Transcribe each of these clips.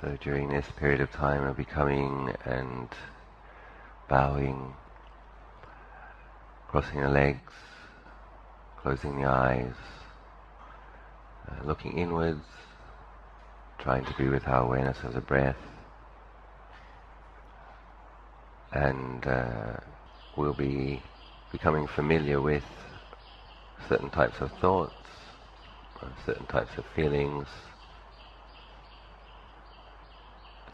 So during this period of time of becoming and bowing, crossing the legs, closing the eyes, looking inwards, trying to be with our awareness of the breath, and we'll be becoming familiar with certain types of thoughts, certain types of feelings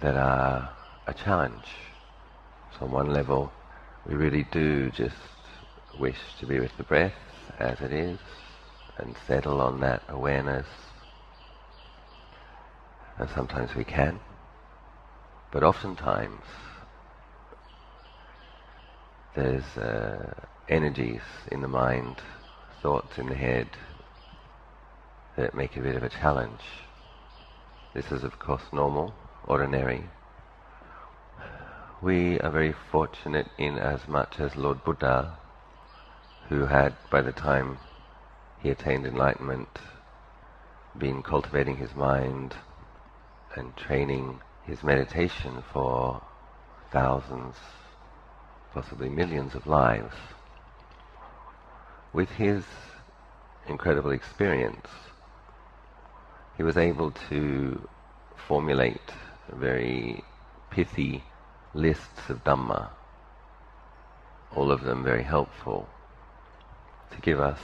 that are a challenge. So on one level, we really do just wish to be with the breath as it is and settle on that awareness. And sometimes we can, but oftentimes there's energies in the mind, thoughts in the head that make it a bit of a challenge. This is of course normal, ordinary. We are very fortunate in as much as Lord Buddha, who had, by the time he attained enlightenment, been cultivating his mind and training his meditation for thousands, possibly millions of lives. With his incredible experience, he was able to formulate very pithy lists of Dhamma, all of them very helpful, to give us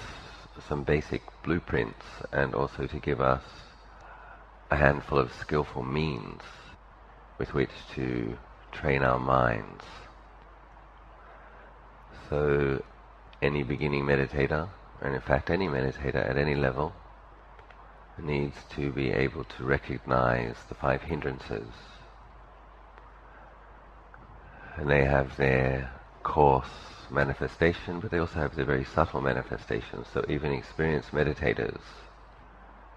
some basic blueprints and also to give us a handful of skillful means with which to train our minds. So any beginning meditator, and in fact any meditator at any level, needs to be able to recognize the 5 hindrances. And they have their coarse manifestation, but they also have their very subtle manifestations. So even experienced meditators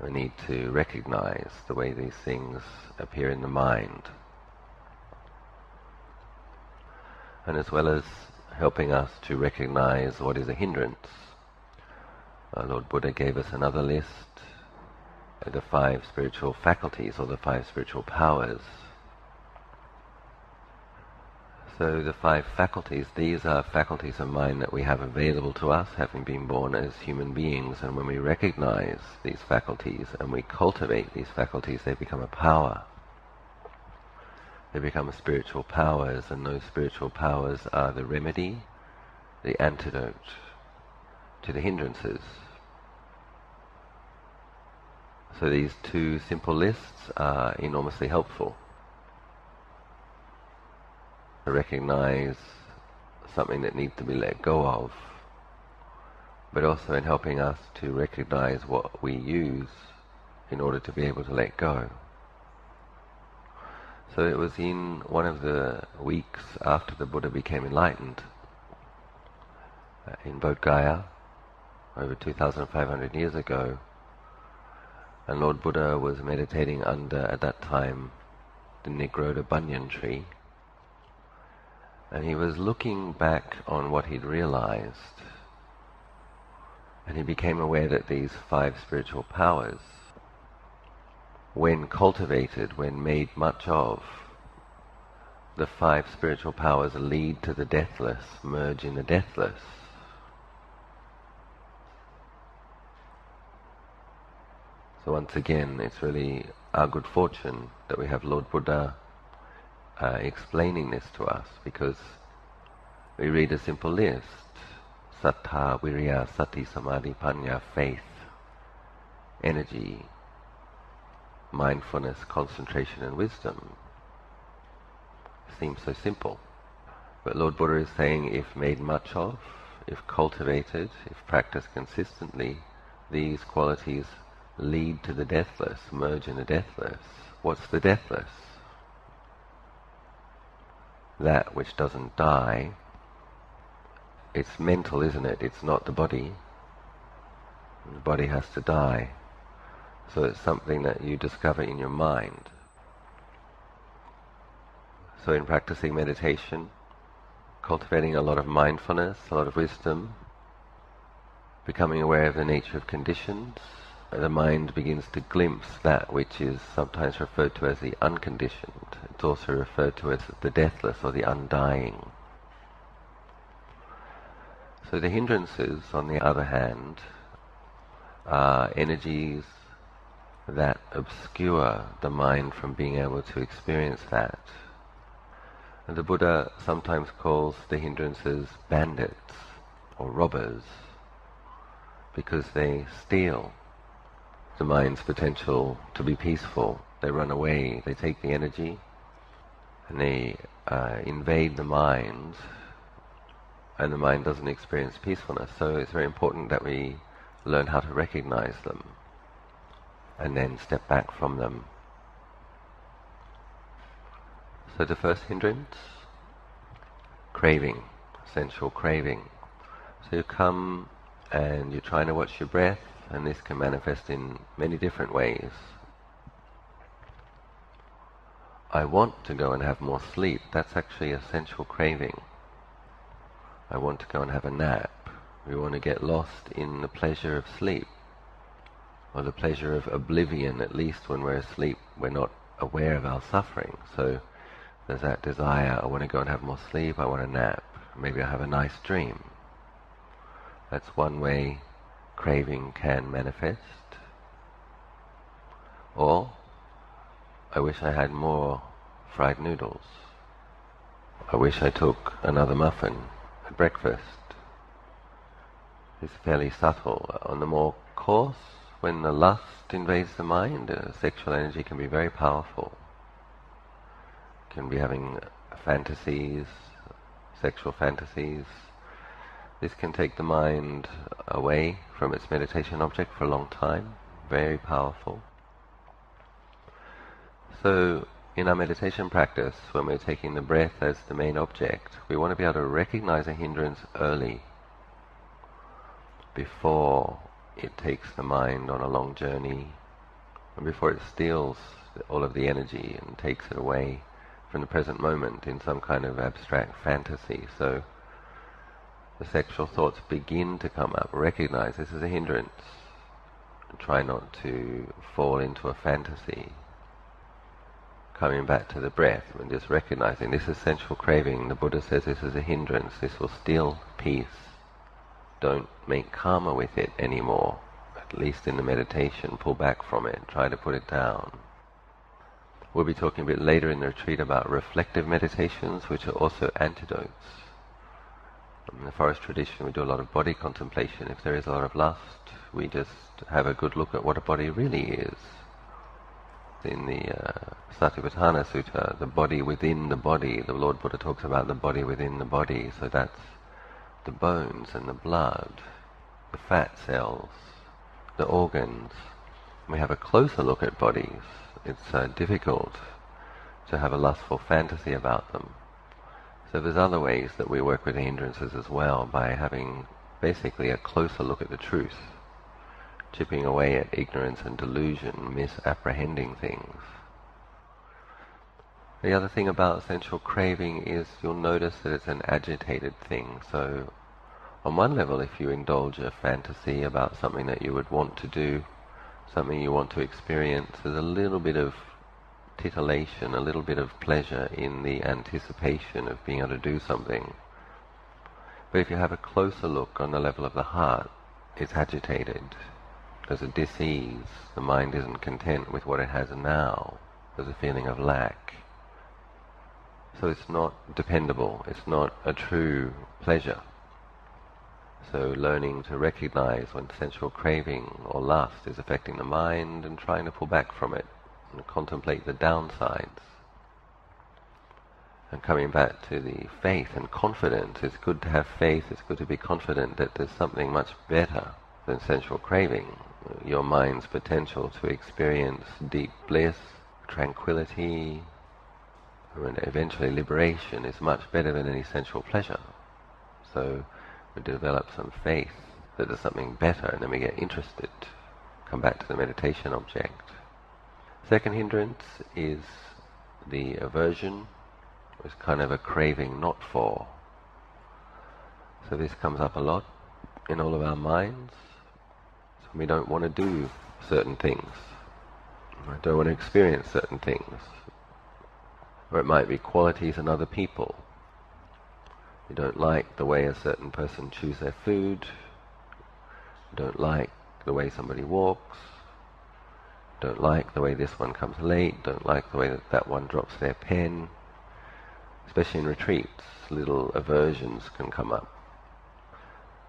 need to recognize the way these things appear in the mind. And as well as helping us to recognize what is a hindrance, Lord Buddha gave us another list, the 5 spiritual faculties, or the 5 spiritual powers. So the 5 faculties, these are faculties of mind that we have available to us, having been born as human beings, and when we recognize these faculties and we cultivate these faculties, they become a power. They become spiritual powers, and those spiritual powers are the remedy, the antidote to the hindrances. So these 2 simple lists are enormously helpful. To recognize something that needs to be let go of, but also in helping us to recognize what we use in order to be able to let go. So it was in one of the weeks after the Buddha became enlightened, in Bodh Gaya, over 2,500 years ago, and Lord Buddha was meditating under, at that time, the Nigroda banyan tree, and he was looking back on what he'd realized, and he became aware that these 5 spiritual powers, when cultivated, when made much of, the 5 spiritual powers lead to the deathless, merge in the deathless. So once again, it's really our good fortune that we have Lord Buddha explaining this to us, because we read a simple list: sattha, virya, sati, samadhi, panya, faith, energy, mindfulness, concentration and wisdom. It seems so simple. But Lord Buddha is saying, if made much of, if cultivated, if practiced consistently, these qualities lead to the deathless, merge in the deathless. What's the deathless? That which doesn't die. It's mental, isn't it? It's not the body. The body has to die. So it's something that you discover in your mind. So in practicing meditation, cultivating a lot of mindfulness, a lot of wisdom, becoming aware of the nature of conditions, the mind begins to glimpse that which is sometimes referred to as the unconditioned. It's also referred to as the deathless or the undying. So the hindrances, on the other hand, are energies that obscure the mind from being able to experience that. And the Buddha sometimes calls the hindrances bandits or robbers, because they steal the mind's potential to be peaceful. They run away, they take the energy, and they invade the mind, and the mind doesn't experience peacefulness. So it's very important that we learn how to recognize them and then step back from them. So the first hindrance, craving, sensual craving. So you come and you're trying to watch your breath, and this can manifest in many different ways. I want to go and have more sleep. That's actually a sensual craving. I want to go and have a nap. We want to get lost in the pleasure of sleep, or the pleasure of oblivion. At least when we're asleep, we're not aware of our suffering. So there's that desire, I want to go and have more sleep, I want a nap, maybe I have a nice dream. That's one way craving can manifest. Or, I wish I had more fried noodles. I wish I took another muffin at breakfast. It's fairly subtle. On the more coarse, when the lust invades the mind, sexual energy can be very powerful. Can be having fantasies, sexual fantasies. This can take the mind away from its meditation object for a long time. Very powerful. So in our meditation practice, when we're taking the breath as the main object, we want to be able to recognize a hindrance early, before it takes the mind on a long journey, and before it steals all of the energy and takes it away from the present moment in some kind of abstract fantasy. So the sexual thoughts begin to come up. Recognize this is a hindrance. Try not to fall into a fantasy. Coming back to the breath and just recognizing this is sensual craving. The Buddha says this is a hindrance. This will steal peace. Don't make karma with it anymore. At least in the meditation, pull back from it. Try to put it down. We'll be talking a bit later in the retreat about reflective meditations, which are also antidotes. In the forest tradition, we do a lot of body contemplation. If there is a lot of lust, we just have a good look at what a body really is. In the Satipatthana Sutta, the body within the body, the Lord Buddha talks about the body within the body. So that's the bones and the blood, the fat cells, the organs. We have a closer look at bodies. It's difficult to have a lustful fantasy about them. So there's other ways that we work with the hindrances as well, by having basically a closer look at the truth, chipping away at ignorance and delusion, misapprehending things. The other thing about sensual craving is you'll notice that it's an agitated thing. So on one level, if you indulge a fantasy about something that you would want to do, something you want to experience, there's a little bit of titillation, a little bit of pleasure in the anticipation of being able to do something. But if you have a closer look on the level of the heart, it's agitated. There's a dis-ease. The mind isn't content with what it has now. There's a feeling of lack. So it's not dependable. It's not a true pleasure. So learning to recognize when sensual craving or lust is affecting the mind and trying to pull back from it and contemplate the downsides. And coming back to the faith and confidence, it's good to have faith, it's good to be confident that there's something much better than sensual craving. Your mind's potential to experience deep bliss, tranquility, and eventually liberation is much better than any sensual pleasure. So we develop some faith that there's something better, and then we get interested, come back to the meditation object. Second hindrance is the aversion. It's kind of a craving not for. So this comes up a lot in all of our minds. So we don't want to do certain things. I don't want to experience certain things. Or it might be qualities in other people. You don't like the way a certain person chews their food. You don't like the way somebody walks. Don't like the way this one comes late. Don't like the way that one drops their pen. Especially in retreats, little aversions can come up.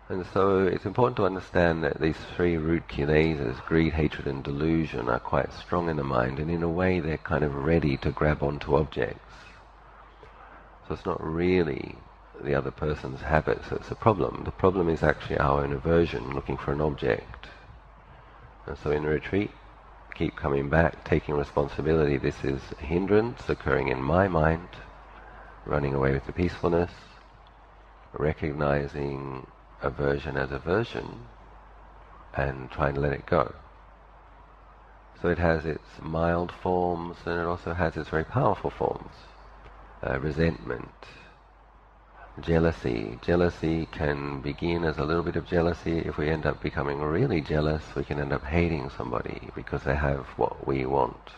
And so it's important to understand that these three root kilesas, greed, hatred and delusion, are quite strong in the mind, and in a way they're kind of ready to grab onto objects. So it's not really the other person's habits that's the problem. The problem is actually our own aversion, looking for an object. And so in a retreat, keep coming back, taking responsibility. This is a hindrance occurring in my mind, running away with the peacefulness, recognizing aversion as aversion, and trying to let it go. So it has its mild forms, and it also has its very powerful forms. Resentment, jealousy. Jealousy can begin as a little bit of jealousy. If we end up becoming really jealous, we can end up hating somebody because they have what we want.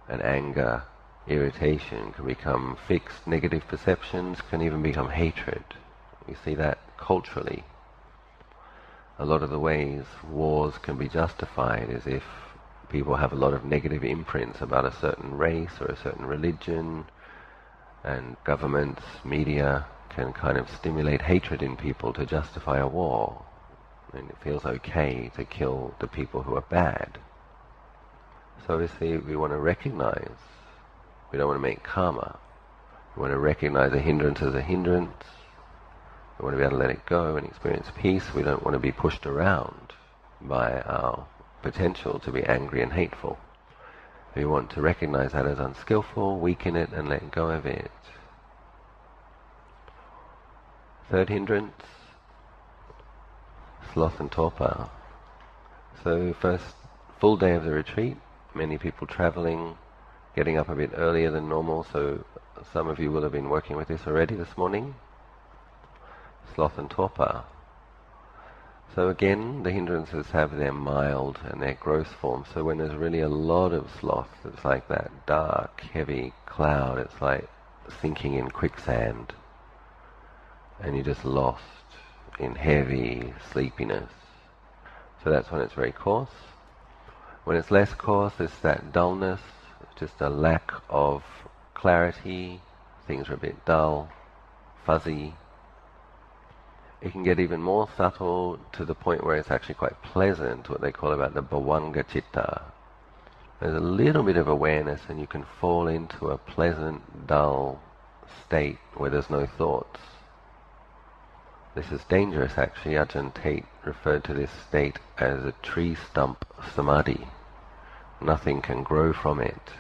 And anger, irritation can become fixed negative perceptions, can even become hatred. We see that culturally. A lot of the ways wars can be justified is if people have a lot of negative imprints about a certain race or a certain religion, and governments, media can kind of stimulate hatred in people to justify a war. And it feels okay to kill the people who are bad. So obviously we want to recognize, we don't want to make karma. We want to recognize a hindrance as a hindrance. We want to be able to let it go and experience peace. We don't want to be pushed around by our potential to be angry and hateful. We want to recognize that as unskillful, weaken it and let go of it. Third hindrance, sloth and torpor. So first full day of the retreat, many people traveling, getting up a bit earlier than normal, so some of you will have been working with this already this morning. Sloth and torpor. So again, the hindrances have their mild and their gross form. So when there's really a lot of sloth, it's like that dark, heavy cloud. It's like sinking in quicksand. And you're just lost in heavy sleepiness. So that's when it's very coarse. When it's less coarse, it's that dullness, just a lack of clarity. Things are a bit dull, fuzzy. It can get even more subtle to the point where it's actually quite pleasant, what they call about the bhavanga citta. There's a little bit of awareness and you can fall into a pleasant, dull state where there's no thoughts. This is dangerous actually. Ajahn Tate referred to this state as a tree stump samadhi. Nothing can grow from it.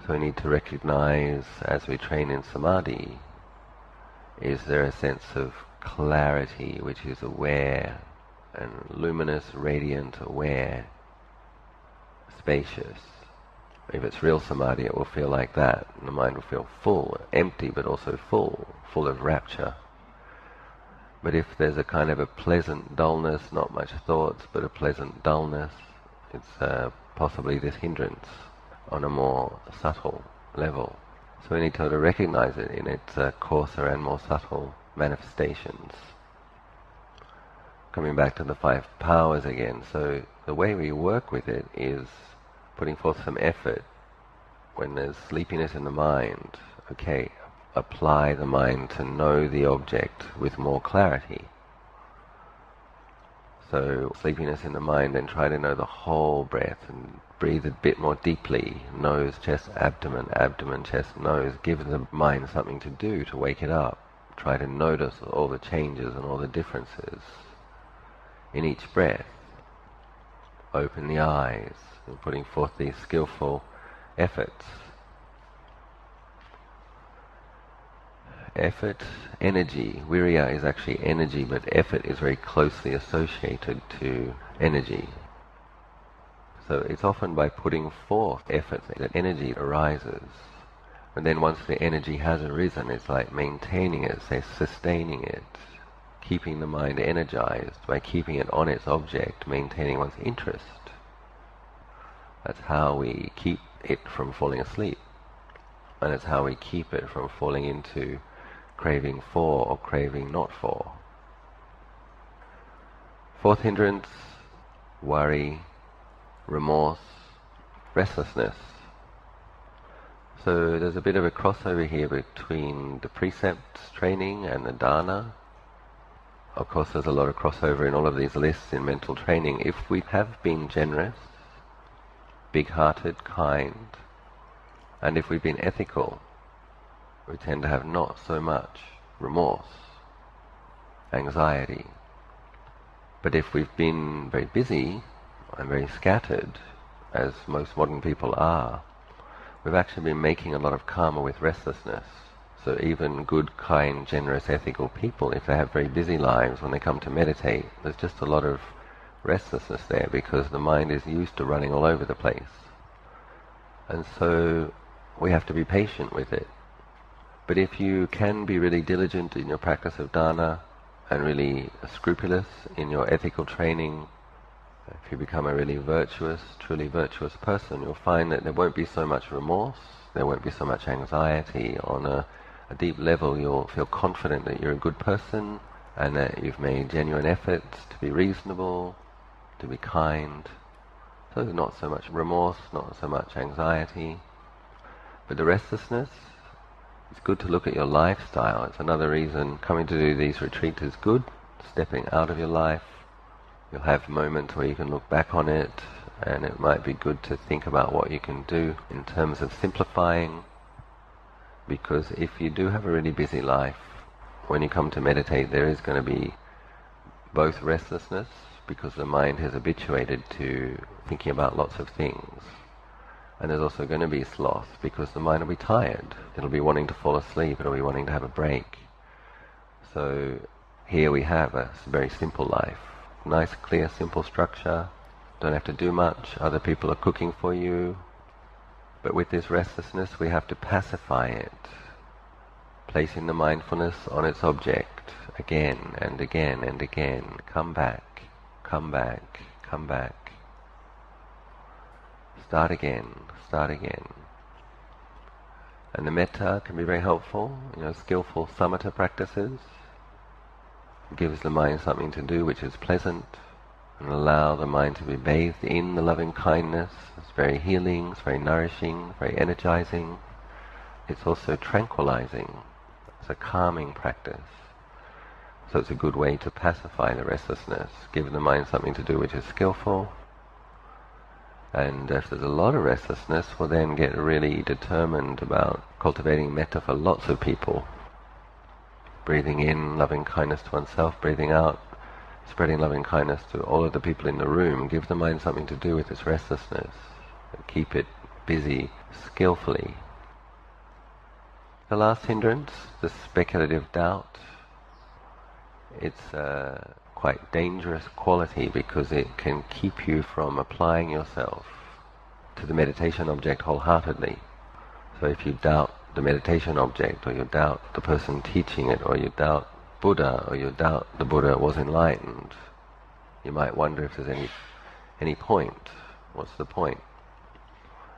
So we need to recognize as we train in samadhi, is there a sense of clarity which is aware and luminous, radiant, aware, spacious. If it's real samadhi, it will feel like that. And the mind will feel full, empty but also full of rapture. But if there's a kind of a pleasant dullness, not much thoughts, but a pleasant dullness, it's possibly this hindrance on a more subtle level. So we need to recognize it in its coarser and more subtle manifestations. Coming back to the 5 powers again, so the way we work with it is putting forth some effort. When there's sleepiness in the mind, okay, apply the mind to know the object with more clarity. So sleepiness in the mind, then try to know the whole breath and breathe a bit more deeply. Nose, chest, abdomen, abdomen, chest, nose. Give the mind something to do to wake it up. Try to notice all the changes and all the differences in each breath. Open the eyes and putting forth these skillful efforts. Effort, energy. Virya is actually energy, but effort is very closely associated to energy. So it's often by putting forth effort that energy arises. And then once the energy has arisen, it's like maintaining it, sustaining it, keeping the mind energized, by keeping it on its object, maintaining one's interest. That's how we keep it from falling asleep. And it's how we keep it from falling into craving for or craving not for. Fourth hindrance, worry, remorse, restlessness. So there's a bit of a crossover here between the precepts training and the dana. Of course there's a lot of crossover in all of these lists in mental training. If we have been generous, big-hearted, kind, and if we've been ethical, we tend to have not so much remorse, anxiety. But if we've been very busy and very scattered, as most modern people are, we've actually been making a lot of karma with restlessness. So even good, kind, generous, ethical people, if they have very busy lives, when they come to meditate, there's just a lot of restlessness there because the mind is used to running all over the place. And so we have to be patient with it. But if you can be really diligent in your practice of dana and really scrupulous in your ethical training, if you become a really virtuous, truly virtuous person, you'll find that there won't be so much remorse, there won't be so much anxiety. On a deep level you'll feel confident that you're a good person and that you've made genuine efforts to be reasonable, to be kind. So not so much remorse, not so much anxiety. But the restlessness, it's good to look at your lifestyle. It's another reason coming to do these retreats is good, stepping out of your life. You'll have moments where you can look back on it, and it might be good to think about what you can do in terms of simplifying. Because if you do have a really busy life, when you come to meditate there is going to be both restlessness, because the mind has habituated to thinking about lots of things. And there's also going to be sloth, because the mind will be tired. It'll be wanting to fall asleep, it'll be wanting to have a break. So here we have a very simple life. Nice, clear, simple structure. Don't have to do much. Other people are cooking for you. But with this restlessness, we have to pacify it, placing the mindfulness on its object again and again and again. Come back, come back, come back. Start again, start again. And the metta can be very helpful. Skillful samatha practices gives the mind something to do which is pleasant, and allow the mind to be bathed in the loving kindness. It's very healing, it's very nourishing, very energizing. It's also tranquilizing. It's a calming practice. So it's a good way to pacify the restlessness, give the mind something to do which is skillful. And if there's a lot of restlessness, we'll then get really determined about cultivating metta for lots of people. Breathing in loving kindness to oneself, breathing out, spreading loving kindness to all of the people in the room. Give the mind something to do with its restlessness. And keep it busy skillfully. The last hindrance, the speculative doubt. It's a quite dangerous quality because it can keep you from applying yourself to the meditation object wholeheartedly. So if you doubt the meditation object, or you doubt the person teaching it, or you doubt Buddha, or you doubt the Buddha was enlightened, you might wonder if there's any point. What's the point?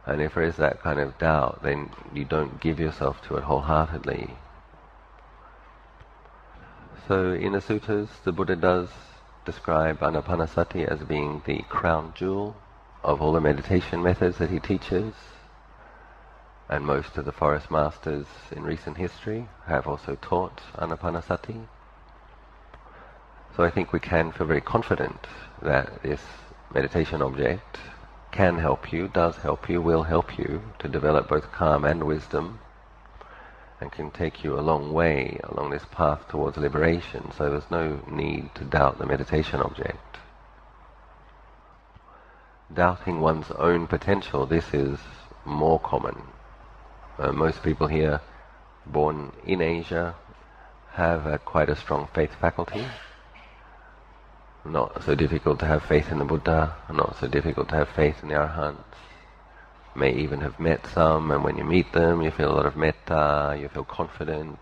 And if there is that kind of doubt, then you don't give yourself to it wholeheartedly. So in the suttas, the Buddha does describe anapanasati as being the crown jewel of all the meditation methods that he teaches. And most of the forest masters in recent history have also taught anapanasati. So I think we can feel very confident that this meditation object can help you, does help you, will help you to develop both calm and wisdom, and can take you a long way along this path towards liberation. So there's no need to doubt the meditation object. Doubting one's own potential, this is more common. Most people here, born in Asia, have quite a strong faith faculty. Not so difficult to have faith in the Buddha, not so difficult to have faith in the Arahants. May even have met some, and when you meet them you feel a lot of metta, you feel confident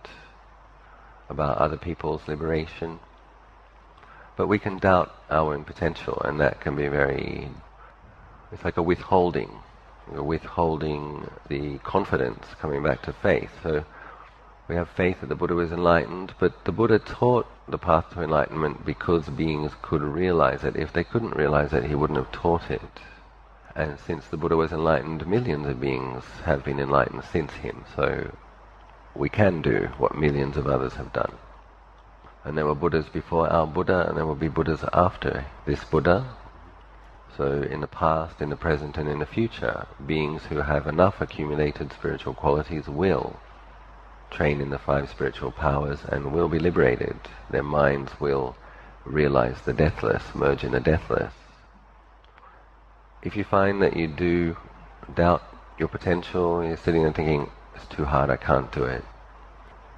about other people's liberation. But we can doubt our own potential, and that can be it's like a withholding. We're withholding the confidence, coming back to faith. So we have faith that the Buddha was enlightened, but the Buddha taught the path to enlightenment because beings could realize it. If they couldn't realize it, he wouldn't have taught it. And since the Buddha was enlightened, millions of beings have been enlightened since him. So we can do what millions of others have done. And there were Buddhas before our Buddha, and there will be Buddhas after this Buddha. So in the past, in the present, and in the future, beings who have enough accumulated spiritual qualities will train in the 5 spiritual powers and will be liberated. Their minds will realize the deathless, merge in the deathless. If you find that you do doubt your potential, you're sitting there thinking, it's too hard, I can't do it.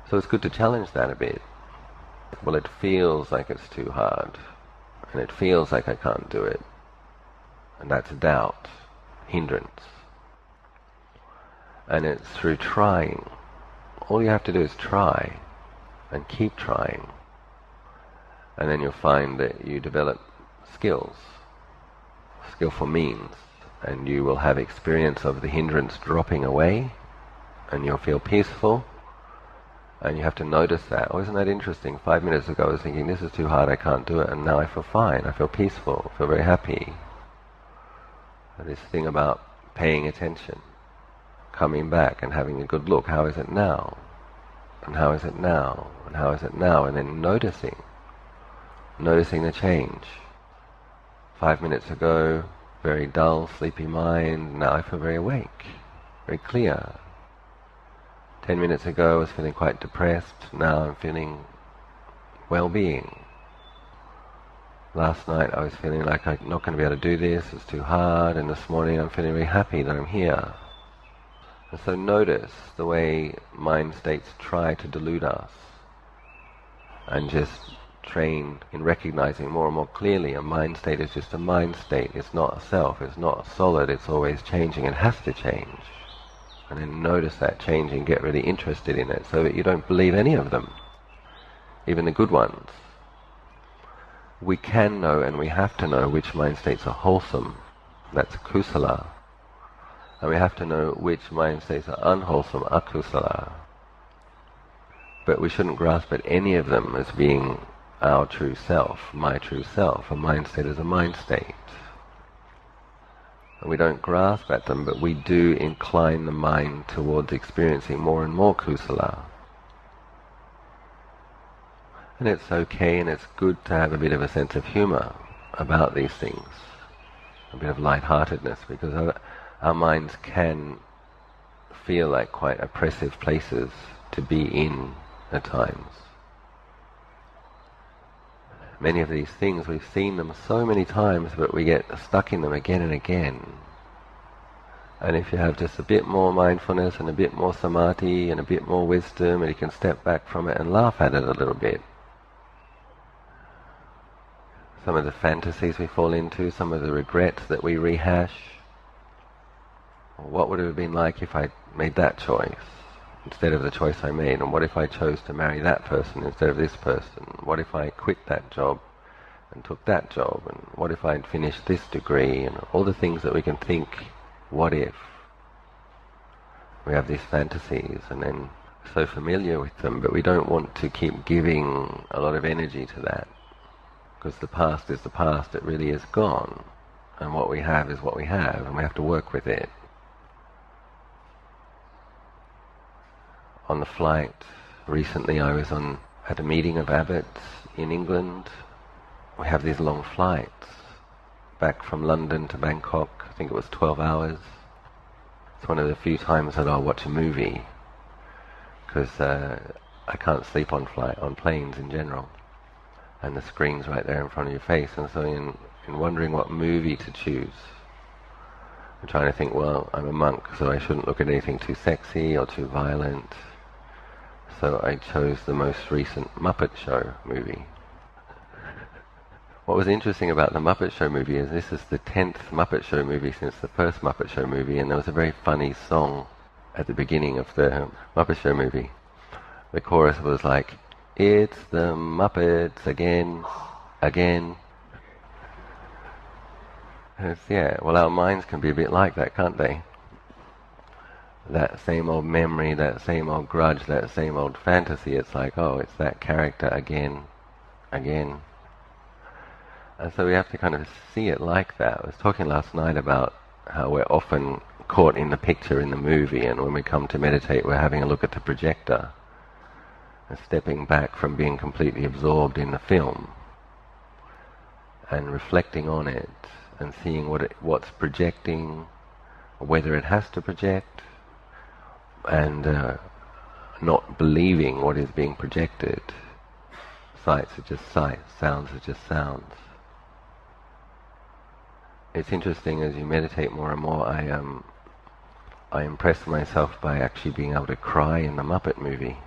So it's good to challenge that a bit. Well, it feels like it's too hard, and it feels like I can't do it. And that's doubt, hindrance. And it's through trying. All you have to do is try, and keep trying. And then you'll find that you develop skills, skillful means, and you will have experience of the hindrance dropping away, and you'll feel peaceful, and you have to notice that. Oh, isn't that interesting? 5 minutes ago I was thinking, this is too hard, I can't do it, and now I feel fine, I feel peaceful, I feel very happy. And this thing about paying attention, coming back and having a good look, how is it now? And how is it now? And how is it now? And then noticing the change. 5 minutes ago, very dull, sleepy mind, now I feel very awake, very clear. 10 minutes ago I was feeling quite depressed, now I'm feeling well-being. Last night I was feeling like I'm not going to be able to do this, it's too hard, and this morning I'm feeling very happy that I'm here. And so notice the way mind states try to delude us, and just train in recognizing more and more clearly a mind state is just a mind state, it's not a self, it's not solid, it's always changing, it has to change. And then notice that change and get really interested in it so that you don't believe any of them, even the good ones. We can know and we have to know which mind states are wholesome, that's kusala. And we have to know which mind states are unwholesome, akusala. But we shouldn't grasp at any of them as being our true self, my true self. A mind state is a mind state. And we don't grasp at them, but we do incline the mind towards experiencing more and more kusala. And it's okay and it's good to have a bit of a sense of humor about these things, a bit of lightheartedness, because our minds can feel like quite oppressive places to be in at times. Many of these things, we've seen them so many times, but we get stuck in them again and again. And if you have just a bit more mindfulness and a bit more samadhi and a bit more wisdom, and you can step back from it and laugh at it a little bit. Some of the fantasies we fall into, some of the regrets that we rehash. What would it have been like if I made that choice instead of the choice I made? And what if I chose to marry that person instead of this person? What if I quit that job and took that job? And what if I'd finished this degree? And all the things that we can think, what if? We have these fantasies and then so familiar with them, but we don't want to keep giving a lot of energy to that. Because the past is the past, it really is gone. And what we have is what we have, and we have to work with it. On the flight, recently I was at a meeting of abbots in England. We have these long flights, back from London to Bangkok, I think it was 12 hours. It's one of the few times that I'll watch a movie, because I can't sleep on planes in general. And the screen's right there in front of your face, and so in wondering what movie to choose, I'm trying to think, well, I'm a monk, so I shouldn't look at anything too sexy or too violent. So I chose the most recent Muppet Show movie. What was interesting about the Muppet Show movie is this is the 10th Muppet Show movie since the first Muppet Show movie, and there was a very funny song at the beginning of the Muppet Show movie. The chorus was like, "It's the Muppets again, again. Well, our minds can be a bit like that, can't they? That same old memory, that same old grudge, that same old fantasy, it's like, oh, it's that character again. And so we have to kind of see it like that. I was talking last night about how we're often caught in the picture in the movie, and when we come to meditate we're having a look at the projector and stepping back from being completely absorbed in the film and reflecting on it and seeing what's projecting, whether it has to project, and not believing what is being projected. Sights are just sights, sounds are just sounds. It's interesting, as you meditate more and more, I impress myself by actually being able to cry in the Muppet movie.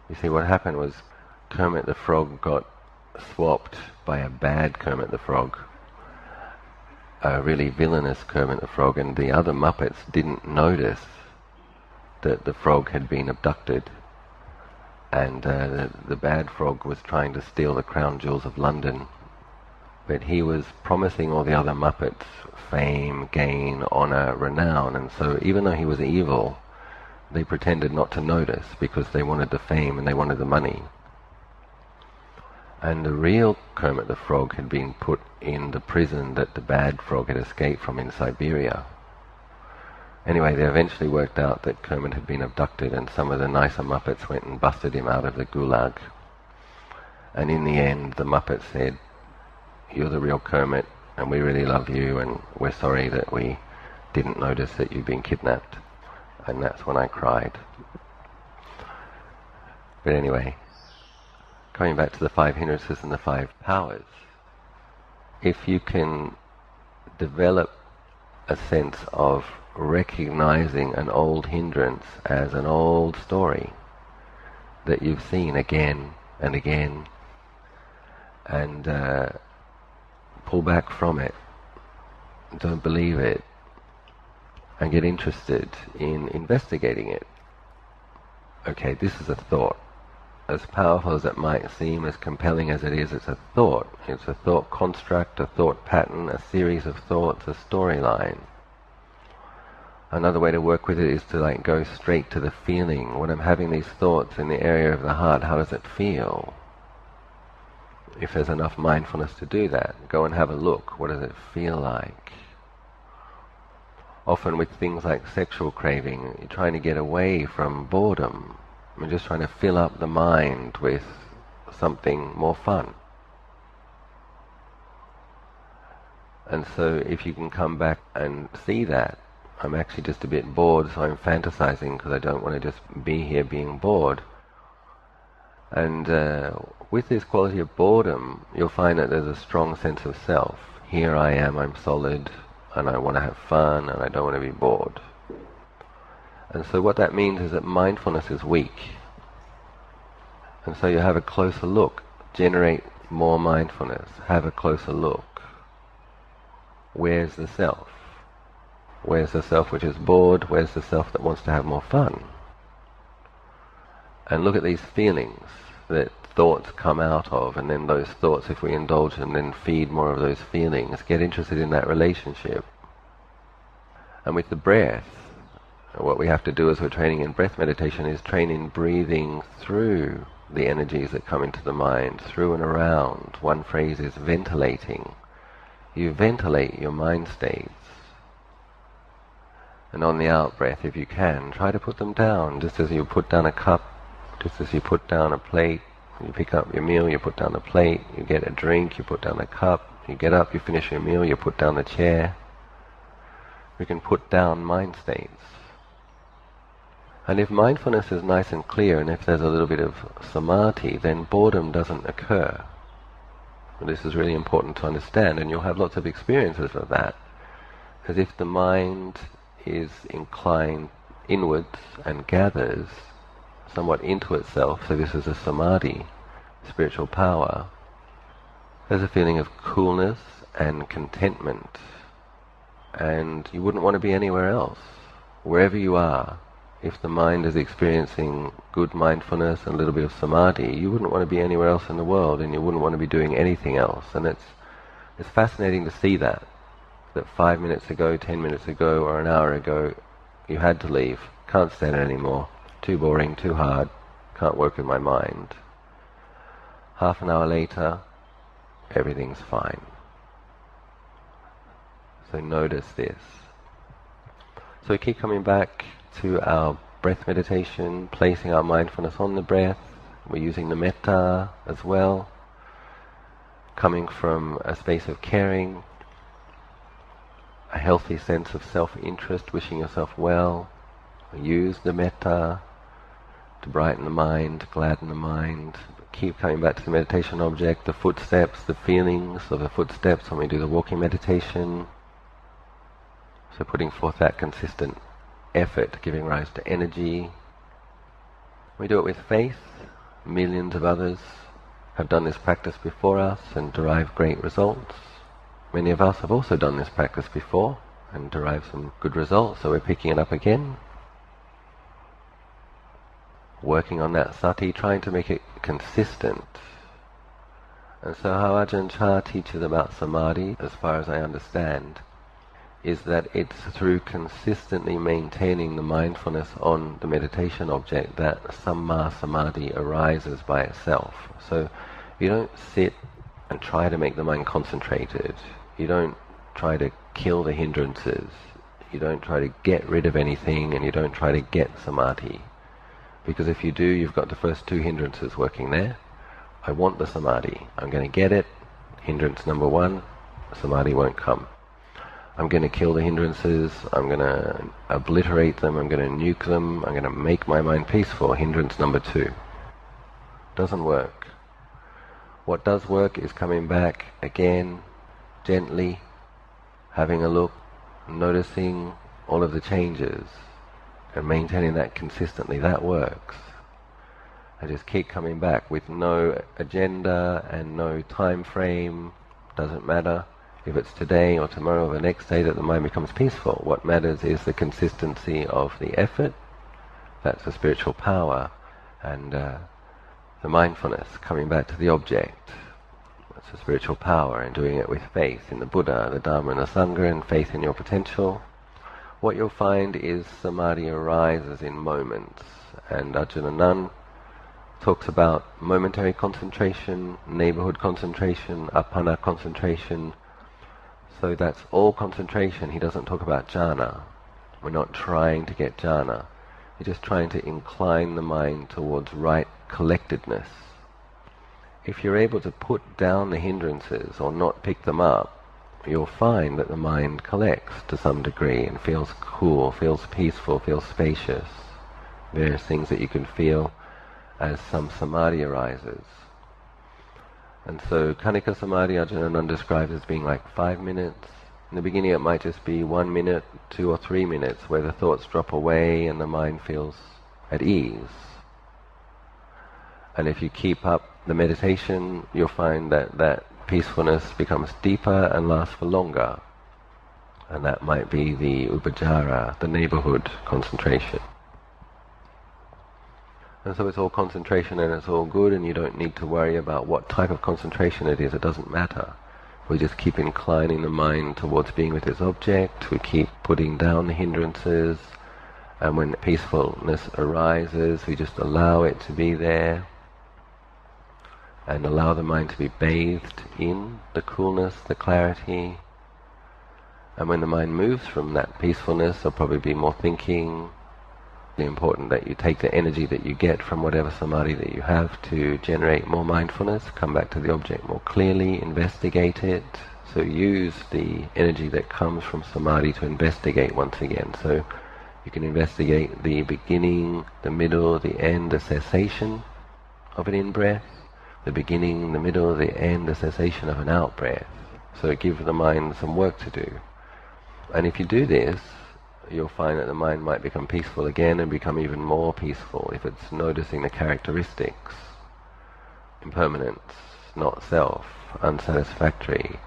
You see, what happened was Kermit the Frog got swapped by a bad Kermit the Frog, a really villainous Kermit the Frog, and the other Muppets didn't notice that the frog had been abducted, and the bad frog was trying to steal the crown jewels of London. But he was promising all the other Muppets fame, gain, honor, renown, and so even though he was evil, they pretended not to notice because they wanted the fame and they wanted the money. And the real Kermit the Frog had been put in the prison that the bad frog had escaped from in Siberia. Anyway, they eventually worked out that Kermit had been abducted, and some of the nicer Muppets went and busted him out of the gulag. And in the end, the Muppets said, "You're the real Kermit, and we really love you, and we're sorry that we didn't notice that you'd been kidnapped." And that's when I cried. But anyway, coming back to the 5 hindrances and the 5 powers, if you can develop a sense of recognizing an old hindrance as an old story that you've seen again and again, and pull back from it, don't believe it, and get interested in investigating it. Okay, this is a thought. As powerful as it might seem, as compelling as it is, it's a thought. It's a thought construct, a thought pattern, a series of thoughts, a storyline. Another way to work with it is to go straight to the feeling. When I'm having these thoughts in the area of the heart, how does it feel? If there's enough mindfulness to do that, go and have a look. What does it feel like? Often with things like sexual craving, you're trying to get away from boredom. We're just trying to fill up the mind with something more fun. And so if you can come back and see that, I'm actually just a bit bored, so I'm fantasizing because I don't want to just be here being bored. And with this quality of boredom, you'll find that there's a strong sense of self. Here I am, I'm solid, and I want to have fun, and I don't want to be bored. And so what that means is that mindfulness is weak. And so you have a closer look, generate more mindfulness, have a closer look. Where's the self? Where's the self which is bored? Where's the self that wants to have more fun? And look at these feelings that thoughts come out of, and then those thoughts, if we indulge them, then feed more of those feelings. Get interested in that relationship. And with the breath, what we have to do as we're training in breath meditation is train in breathing through the energies that come into the mind, through and around. One phrase is ventilating. You ventilate your mind states. And on the out-breath, if you can, try to put them down, just as you put down a cup, just as you put down a plate. You pick up your meal, you put down the plate. You get a drink, you put down the cup. You get up, you finish your meal, you put down the chair. We can put down mind states. And if mindfulness is nice and clear, and if there's a little bit of samadhi, then boredom doesn't occur. And this is really important to understand, and you'll have lots of experiences of that. Because if the mind is inclined inwards and gathers somewhat into itself, so this is a samadhi, spiritual power, there's a feeling of coolness and contentment, and you wouldn't want to be anywhere else. Wherever you are, if the mind is experiencing good mindfulness and a little bit of samadhi, you wouldn't want to be anywhere else in the world, and you wouldn't want to be doing anything else. And it's fascinating to see that 5 minutes ago, 10 minutes ago, or an hour ago, you had to leave. Can't stand it anymore. Too boring, too hard. Can't work with my mind. Half an hour later, everything's fine. So notice this. So we keep coming back to our breath meditation, placing our mindfulness on the breath. We're using the metta as well, coming from a space of caring, a healthy sense of self-interest, wishing yourself well. Use the metta to brighten the mind, gladden the mind. Keep coming back to the meditation object, the footsteps, the feelings of the footsteps when we do the walking meditation. So putting forth that consistent effort, giving rise to energy. We do it with faith. Millions of others have done this practice before us and derived great results. Many of us have also done this practice before and derived some good results, so we're picking it up again. Working on that sati, trying to make it consistent. And so how Ajahn Chah teaches about samadhi, as far as I understand, is that it's through consistently maintaining the mindfulness on the meditation object that samma samadhi arises by itself. So you don't sit and try to make the mind concentrated. You don't try to kill the hindrances. You don't try to get rid of anything, and you don't try to get samadhi. Because if you do, you've got the first two hindrances working there. I want the samadhi. I'm going to get it. Hindrance number one, samadhi won't come. I'm going to kill the hindrances. I'm going to obliterate them. I'm going to nuke them. I'm going to make my mind peaceful. Hindrance number two. Doesn't work. What does work is coming back again, gently, having a look, noticing all of the changes, and maintaining that consistently. That works. And just keep coming back with no agenda and no time frame. Doesn't matter if it's today or tomorrow or the next day that the mind becomes peaceful. What matters is the consistency of the effort. That's the spiritual power. And the mindfulness, coming back to the object. That's the spiritual power, and doing it with faith in the Buddha, the Dhamma and the Sangha, and faith in your potential. What you'll find is samadhi arises in moments, and Ajahn Anan talks about momentary concentration, neighborhood concentration, apana concentration. So that's all concentration. He doesn't talk about jhana. We're not trying to get jhana. You're just trying to incline the mind towards right collectedness. If you're able to put down the hindrances or not pick them up, you'll find that the mind collects to some degree and feels cool, feels peaceful, feels spacious. Various things that you can feel as some samadhi arises. And so Kanika Samadhi Ajahn Anan describes as being like 5 minutes. In the beginning it might just be 1 minute, 2 or 3 minutes, where the thoughts drop away and the mind feels at ease. And if you keep up the meditation, you'll find that that peacefulness becomes deeper and lasts for longer. And that might be the upajjhara, the neighborhood concentration. And so it's all concentration and it's all good, and you don't need to worry about what type of concentration it is. It doesn't matter. We just keep inclining the mind towards being with its object. We keep putting down the hindrances, and when peacefulness arises, we just allow it to be there and allow the mind to be bathed in the coolness, the clarity. And when the mind moves from that peacefulness, there'll probably be more thinking. It's important that you take the energy that you get from whatever samadhi that you have to generate more mindfulness, come back to the object more clearly, investigate it. So use the energy that comes from samadhi to investigate once again. So you can investigate the beginning, the middle, the end, the cessation of an in-breath, the beginning, the middle, the end, the cessation of an out-breath. So it gives the mind some work to do. And if you do this, you'll find that the mind might become peaceful again and become even more peaceful if it's noticing the characteristics: impermanence, not self, unsatisfactory.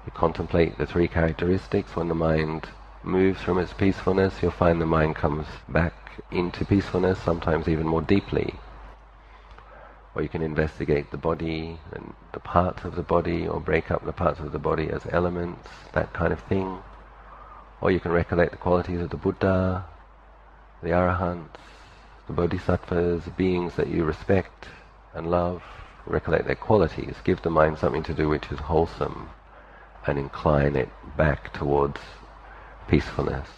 You contemplate the three characteristics. When the mind moves from its peacefulness, you'll find the mind comes back into peacefulness, sometimes even more deeply. Or you can investigate the body and the parts of the body, or break up the parts of the body as elements, that kind of thing. Or you can recollect the qualities of the Buddha, the Arahants, the Bodhisattvas, beings that you respect and love. Recollect their qualities, give the mind something to do which is wholesome, and incline it back towards peacefulness.